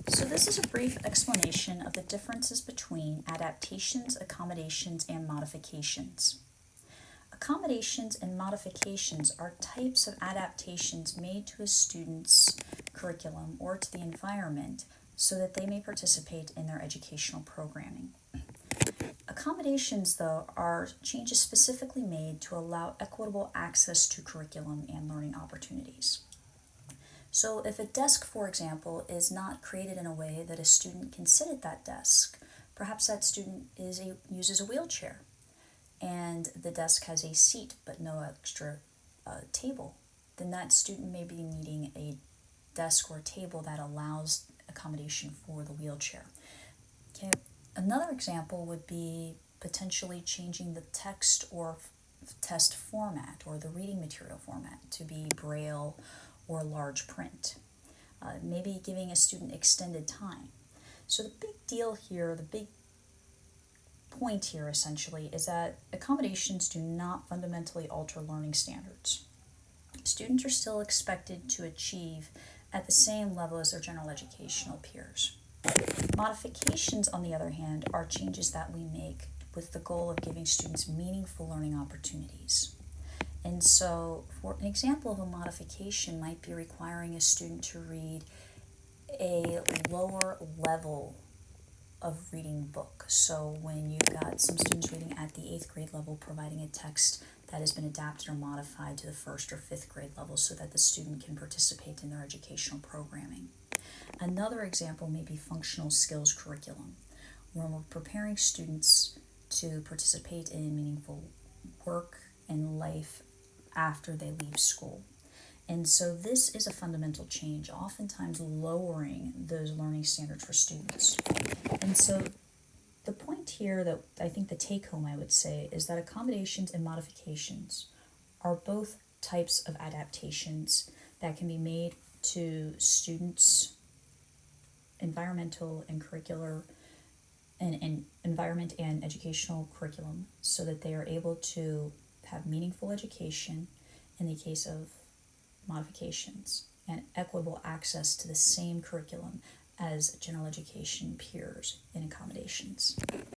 So this is a brief explanation of the differences between adaptations, accommodations, and modifications. Accommodations and modifications are types of adaptations made to a student's curriculum or to the environment so that they may participate in their educational programming. Accommodations, though, are changes specifically made to allow equitable access to curriculum and learning opportunities. So if a desk, for example, is not created in a way that a student can sit at that desk, perhaps that student uses a wheelchair, and the desk has a seat but no extra table, then that student may be needing a desk or table that allows accommodation for the wheelchair. Okay. Another example would be potentially changing the text or test format or the reading material format to be braille or large print. Maybe giving a student extended time. So the big deal here, the big point here essentially, is that accommodations do not fundamentally alter learning standards. Students are still expected to achieve at the same level as their general educational peers. Modifications, on the other hand, are changes that we make with the goal of giving students meaningful learning opportunities. And so, for an example of a modification might be requiring a student to read a lower level of reading book. So when you've got some students reading at the 8th grade level, providing a text that has been adapted or modified to the 1st or 5th grade level so that the student can participate in their educational programming. Another example may be functional skills curriculum, where we're preparing students to participate in meaningful work and life after they leave school. And so this is a fundamental change, oftentimes lowering those learning standards for students. And so the point here that I think the take home I would say is that accommodations and modifications are both types of adaptations that can be made to students' environmental and curricular and environment and educational curriculum so that they are able to have meaningful education in the case of modifications and equitable access to the same curriculum as general education peers in accommodations.